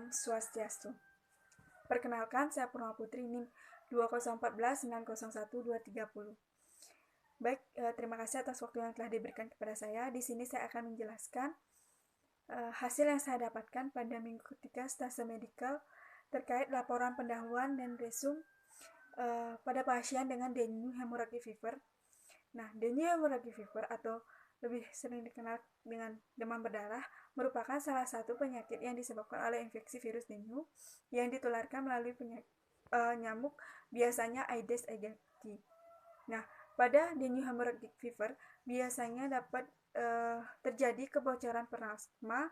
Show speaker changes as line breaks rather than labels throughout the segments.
Om Swastiastu. Perkenalkan, saya Purnama Putri, NIM 2014901230. Baik, terima kasih atas waktu yang telah diberikan kepada saya. Di sini saya akan menjelaskan hasil yang saya dapatkan pada minggu ketiga stase medikal terkait laporan pendahuluan dan resum pada pasien dengan dengue hemorrhagic fever. Nah, dengue hemorrhagic fever atau lebih sering dikenal dengan demam berdarah merupakan salah satu penyakit yang disebabkan oleh infeksi virus dengue yang ditularkan melalui nyamuk, biasanya Aedes aegypti. Nah, pada dengue hemorrhagic fever biasanya dapat terjadi kebocoran plasma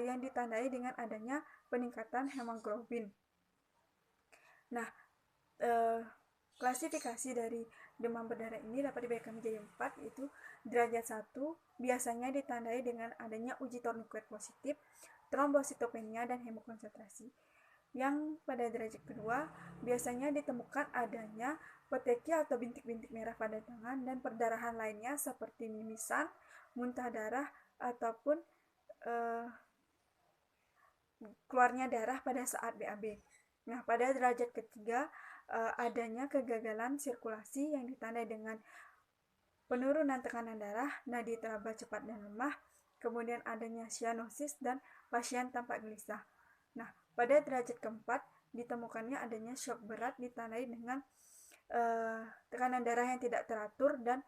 yang ditandai dengan adanya peningkatan hemoglobin. Nah, klasifikasi dari demam berdarah ini dapat dibagikan menjadi 4, yaitu derajat 1 biasanya ditandai dengan adanya uji tourniquet positif, trombositopenia, dan hemokonsentrasi. Yang pada derajat kedua biasanya ditemukan adanya peteki atau bintik-bintik merah pada tangan dan perdarahan lainnya seperti mimisan, muntah darah, ataupun keluarnya darah pada saat BAB. Nah, pada derajat ketiga adanya kegagalan sirkulasi yang ditandai dengan penurunan tekanan darah, nadi teraba cepat dan lemah, kemudian adanya cyanosis dan pasien tampak gelisah. Nah, pada derajat keempat ditemukannya adanya shock berat ditandai dengan tekanan darah yang tidak teratur dan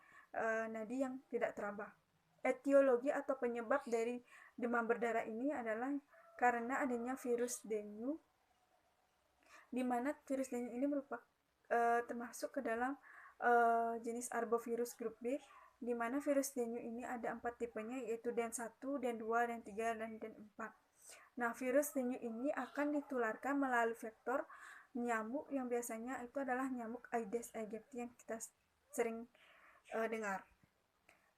nadi yang tidak teraba. Etiologi atau penyebab dari demam berdarah ini adalah karena adanya virus dengue, di mana virus dengue ini merupakan termasuk ke dalam jenis arbovirus grup B, di mana virus dengue ini ada 4 tipenya, yaitu DEN 1, DEN 2, DEN 3, dan DEN 4. Nah, virus dengue ini akan ditularkan melalui vektor nyamuk yang biasanya itu adalah nyamuk Aedes aegypti yang kita sering dengar.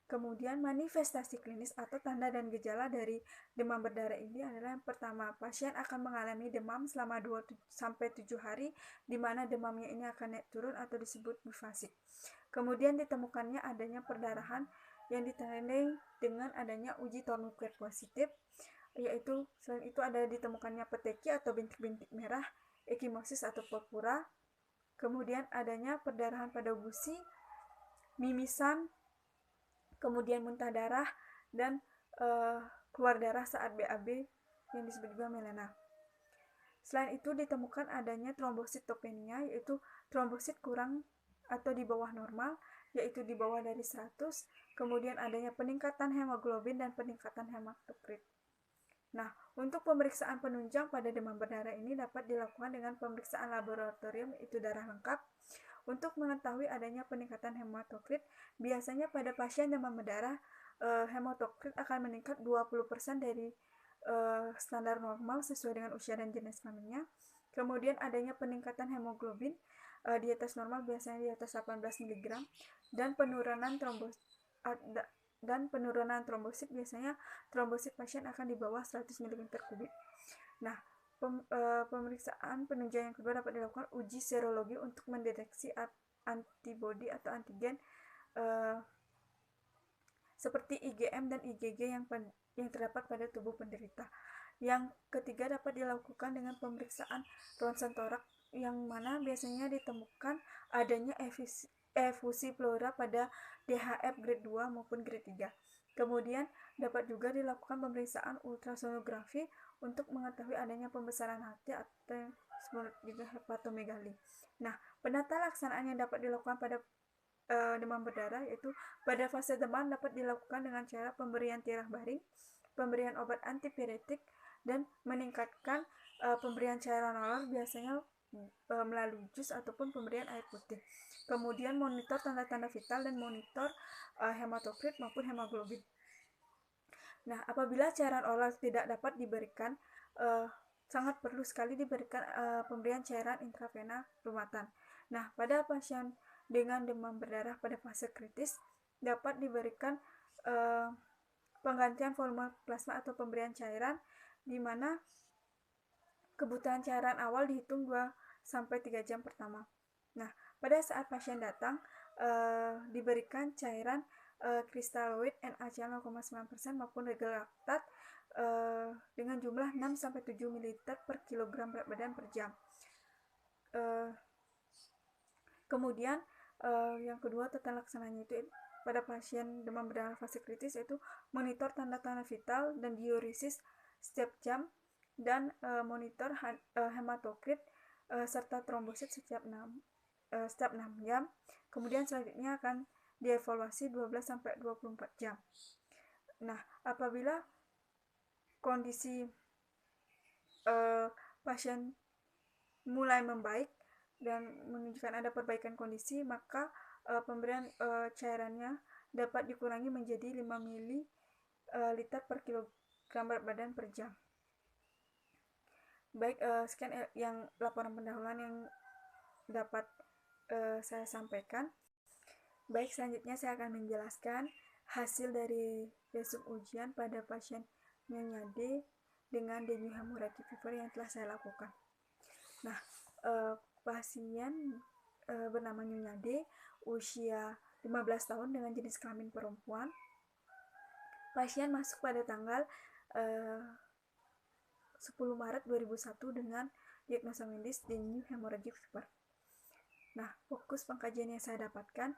Kemudian manifestasi klinis atau tanda dan gejala dari demam berdarah ini adalah yang pertama, pasien akan mengalami demam selama 2-7 hari, di mana demamnya ini akan naik turun atau disebut bifasik. Kemudian ditemukannya adanya perdarahan yang ditandai dengan adanya uji tourniquet positif, yaitu selain itu ada ditemukannya peteki atau bintik-bintik merah, ekimosis atau purpura, kemudian adanya perdarahan pada gusi, mimisan, kemudian muntah darah, dan keluar darah saat BAB yang disebut juga melena. Selain itu ditemukan adanya trombositopenia, yaitu trombosit kurang atau di bawah normal, yaitu di bawah dari 100, kemudian adanya peningkatan hemoglobin dan peningkatan hematokrit. Nah, untuk pemeriksaan penunjang pada demam berdarah ini dapat dilakukan dengan pemeriksaan laboratorium, yaitu darah lengkap. Untuk mengetahui adanya peningkatan hematokrit, biasanya pada pasien demam berdarah, hematokrit akan meningkat 20% dari standar normal sesuai dengan usia dan jenis kelaminnya. Kemudian adanya peningkatan hemoglobin di atas normal, biasanya di atas 18 mg, dan penurunan trombosit, biasanya trombosit pasien akan di bawah 100 mg/kubik. Nah, pemeriksaan penunjang yang kedua dapat dilakukan uji serologi untuk mendeteksi antibodi atau antigen seperti IgM dan IgG yang terdapat pada tubuh penderita. Yang ketiga dapat dilakukan dengan pemeriksaan ronsen toraks, yang mana biasanya ditemukan adanya efusi pleura pada DHF grade 2 maupun grade 3. Kemudian dapat juga dilakukan pemeriksaan ultrasonografi untuk mengetahui adanya pembesaran hati atau disebut juga hepatomegali. Nah, penata laksanaan yang dapat dilakukan pada demam berdarah yaitu pada fase demam dapat dilakukan dengan cara pemberian tirah baring, pemberian obat antipiretik, dan meningkatkan pemberian cairan oral, biasanya melalui jus ataupun pemberian air putih. Kemudian monitor tanda-tanda vital dan monitor hematokrit maupun hemoglobin. Nah, apabila cairan oral tidak dapat diberikan, sangat perlu sekali diberikan pemberian cairan intravena ruatan. Nah, pada pasien dengan demam berdarah pada fase kritis dapat diberikan penggantian volume plasma atau pemberian cairan, di mana kebutuhan cairan awal dihitung 2-3 jam pertama. Nah, pada saat pasien datang diberikan cairan kristaloid NaCl 0,9% maupun regel laktat dengan jumlah 6-7 ml per kilogram berat badan per jam. Kemudian yang kedua tata laksananya itu pada pasien demam berdarah fase kritis yaitu monitor tanda-tanda vital dan diuresis setiap jam dan monitor hematokrit serta trombosit setiap 6 jam. Kemudian selanjutnya akan dievaluasi 12-24 jam. Nah, apabila kondisi pasien mulai membaik dan menunjukkan ada perbaikan kondisi, maka pemberian cairannya dapat dikurangi menjadi 5 ml per kilogram berat badan per jam. Baik, sekian yang laporan pendahuluan yang dapat saya sampaikan. Baik, selanjutnya saya akan menjelaskan hasil dari besok ujian pada pasien Nyonya D dengan dengue hemorrhagic fever yang telah saya lakukan. Nah, pasien bernama Nyonya D, usia 15 tahun dengan jenis kelamin perempuan. Pasien masuk pada tanggal 10 Maret 2001 dengan diagnosa medis dengue hemorrhagic fever. Nah, fokus pengkajian yang saya dapatkan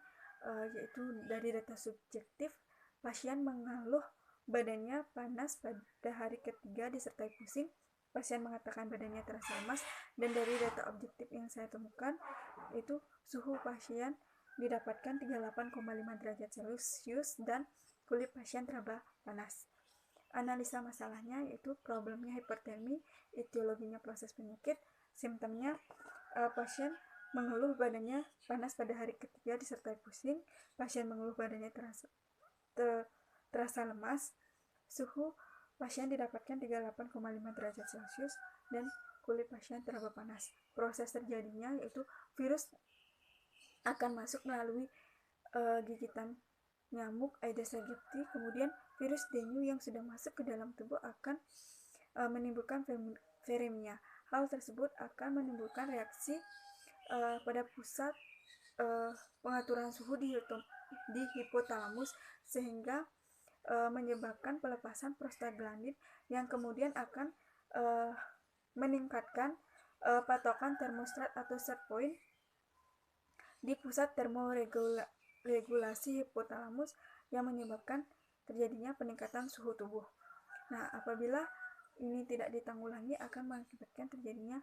yaitu dari data subjektif, pasien mengeluh badannya panas pada hari ketiga disertai pusing. Pasien mengatakan badannya terasa lemas, dan dari data objektif yang saya temukan itu suhu pasien didapatkan 38,5 derajat Celcius dan kulit pasien teraba panas. Analisa masalahnya yaitu problemnya hipertermi, etiologinya proses penyakit, simptomnya pasien mengeluh badannya panas pada hari ketiga disertai pusing, pasien mengeluh badannya terasa lemas, suhu pasien didapatkan 38,5 derajat Celcius dan kulit pasien teraba panas. Proses terjadinya yaitu virus akan masuk melalui gigitan nyamuk Aedes aegypti, kemudian virus dengue yang sudah masuk ke dalam tubuh akan menimbulkan viremia. Hal tersebut akan menimbulkan reaksi pada pusat pengaturan suhu di hipotalamus sehingga menyebabkan pelepasan prostaglandin yang kemudian akan meningkatkan patokan termostat atau set point di pusat termoregulasi hipotalamus yang menyebabkan terjadinya peningkatan suhu tubuh. Nah, apabila ini tidak ditanggulangi akan mengakibatkan terjadinya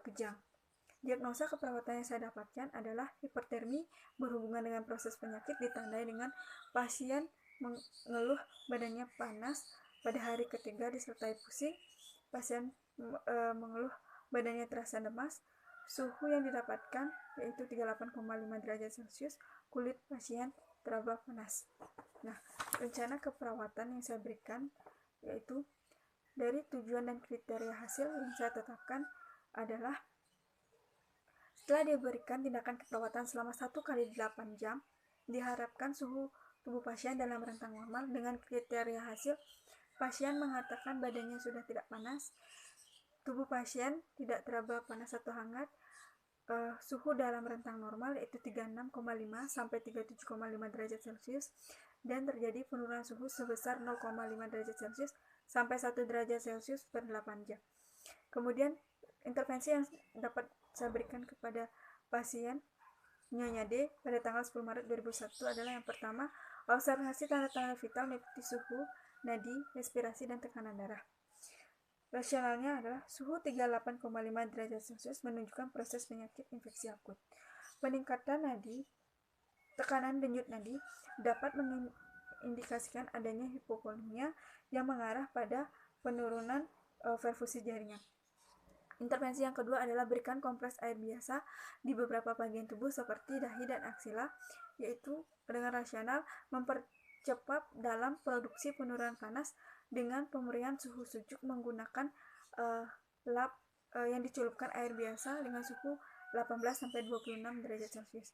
kejang. Diagnosa keperawatan yang saya dapatkan adalah hipertermi berhubungan dengan proses penyakit ditandai dengan pasien mengeluh badannya panas pada hari ketiga disertai pusing, pasien mengeluh badannya terasa lemas, suhu yang didapatkan yaitu 38,5 derajat Celcius, kulit pasien teraba panas. Nah, rencana keperawatan yang saya berikan yaitu dari tujuan dan kriteria hasil yang saya tetapkan adalah setelah diberikan tindakan keperawatan selama 1x8 jam, diharapkan suhu tubuh pasien dalam rentang normal. Dengan kriteria hasil, pasien mengatakan badannya sudah tidak panas, tubuh pasien tidak teraba panas atau hangat, suhu dalam rentang normal yaitu 36,5 sampai 37,5 derajat Celcius, dan terjadi penurunan suhu sebesar 0,5 derajat Celcius sampai 1 derajat Celcius per 8 jam. Kemudian intervensi yang dapat saya berikan kepada pasien Nyonya D pada tanggal 10 Maret 2001 adalah yang pertama, observasi tanda-tanda vital mengikuti suhu, nadi, respirasi, dan tekanan darah. Rasionalnya adalah suhu 38,5 derajat Celcius menunjukkan proses penyakit infeksi akut. Peningkatan nadi, tekanan denyut nadi dapat mengindikasikan adanya hipovolemia yang mengarah pada penurunan perfusi jaringan. Intervensi yang kedua adalah berikan kompres air biasa di beberapa bagian tubuh seperti dahi dan aksila, yaitu dengan rasional mempercepat dalam produksi penurunan panas dengan pemberian suhu sejuk menggunakan lap yang dicelupkan air biasa dengan suhu 18-26 derajat Celcius.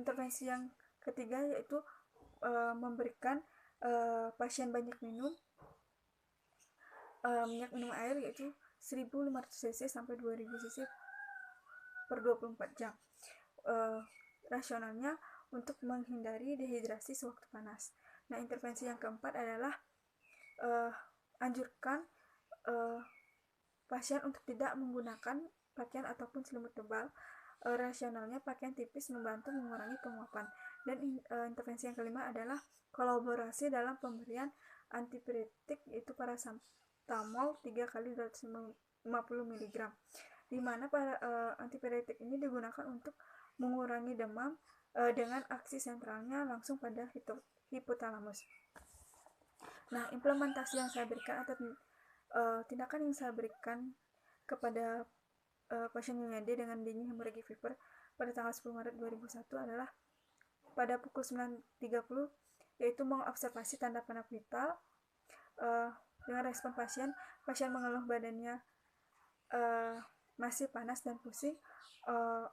Intervensi yang ketiga yaitu memberikan pasien banyak minum minyak minum air yaitu 1500 cc sampai 2000 cc per 24 jam. Rasionalnya untuk menghindari dehidrasi sewaktu panas. Nah, intervensi yang keempat adalah anjurkan pasien untuk tidak menggunakan pakaian ataupun selimut tebal. Rasionalnya pakaian tipis membantu mengurangi penguapan. Dan intervensi yang kelima adalah kolaborasi dalam pemberian antipiretik, yaitu paracetamol 3 kali 250 mg, di mana antipiretik ini digunakan untuk mengurangi demam dengan aksi sentralnya langsung pada hipotalamus. Nah, implementasi yang saya berikan atau tindakan yang saya berikan kepada pasien Nyonya D dengan dengue hemorrhagic fever pada tanggal 10 Maret 2001 adalah pada pukul 9.30, yaitu mengobservasi tanda panah vital. Dengan respon pasien mengeluh badannya masih panas dan pusing.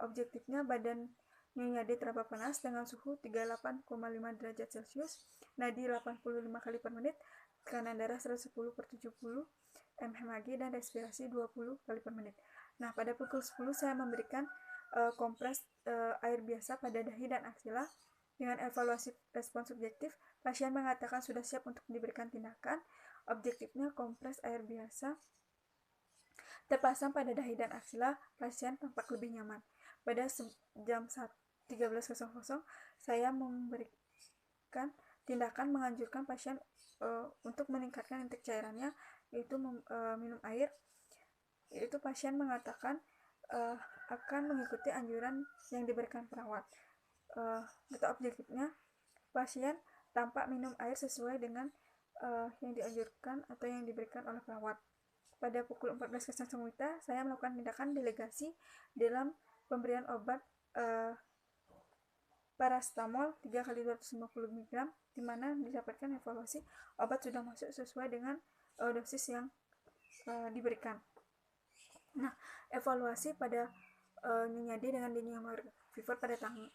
Objektifnya badan Nyonya D teraba panas dengan suhu 38,5 derajat Celcius, nadi 85 kali per menit, tekanan darah 110/70 mmHg, dan respirasi 20 kali per menit. Nah, pada pukul 10 saya memberikan kompres air biasa pada dahi dan aksila. Dengan evaluasi respon subjektif, pasien mengatakan sudah siap untuk diberikan tindakan. Objektifnya kompres air biasa terpasang pada dahi dan aksila, pasien tampak lebih nyaman. Pada jam 13.00 saya memberikan tindakan menganjurkan pasien untuk meningkatkan intake cairannya, yaitu minum air. Yaitu pasien mengatakan akan mengikuti anjuran yang diberikan perawat. Data objektifnya, pasien tampak minum air sesuai dengan yang dianjurkan atau yang diberikan oleh perawat. Pada pukul 14.00 WITA, saya melakukan tindakan delegasi dalam pemberian obat paracetamol 3 kali 250 mg, di mana didapatkan evaluasi obat sudah masuk sesuai dengan dosis yang diberikan. Nah, evaluasi pada Nyonya D dengan dengue hemorrhagic fever pada tanggal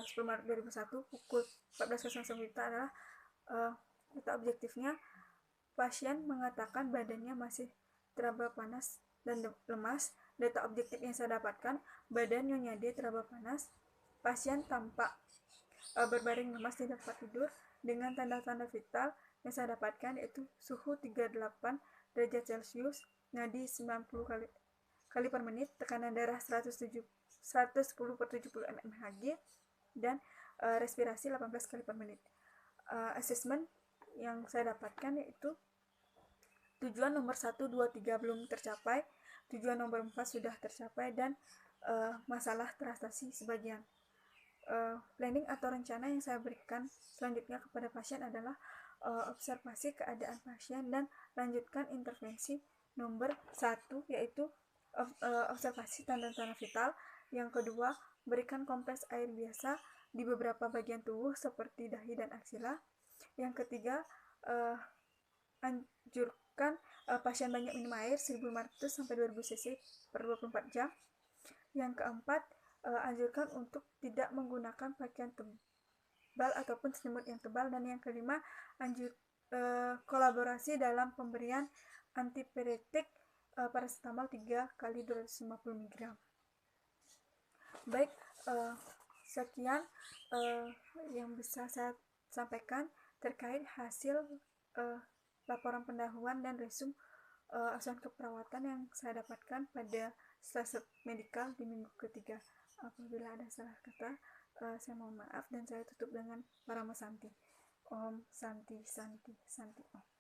10 Maret 2001 pukul 14.00 WITA adalah data objektifnya, pasien mengatakan badannya masih teraba panas dan lemas. Data objektif yang saya dapatkan, badan Nyonya D teraba panas, pasien tampak berbaring lemas di tempat tidur. Dengan tanda-tanda vital yang saya dapatkan, yaitu suhu 38 derajat Celcius, nadi 90 kali per menit, tekanan darah 110/70 mmHg, dan respirasi 18 kali per menit. Assessment yang saya dapatkan yaitu tujuan nomor 1, 2, 3 belum tercapai, tujuan nomor 4 sudah tercapai, dan masalah teratasi sebagian. Planning atau rencana yang saya berikan selanjutnya kepada pasien adalah observasi keadaan pasien dan lanjutkan intervensi nomor 1, yaitu observasi tanda-tanda vital. Yang kedua, berikan kompres air biasa di beberapa bagian tubuh seperti dahi dan aksila. Yang ketiga, anjurkan pasien banyak minum air 1.500 sampai 2.000 cc per 24 jam. Yang keempat, anjurkan untuk tidak menggunakan pakaian tebal ataupun selimut yang tebal. Dan yang kelima, kolaborasi dalam pemberian antipiretik paracetamol 3 kali 250 mg. Baik, sekian yang bisa saya sampaikan terkait hasil laporan pendahuluan dan resum asuhan keperawatan yang saya dapatkan pada stase medikal di minggu ketiga. Apabila ada salah kata, saya mohon maaf, dan saya tutup dengan Parama Santi. Om Santi Santi Santi Om.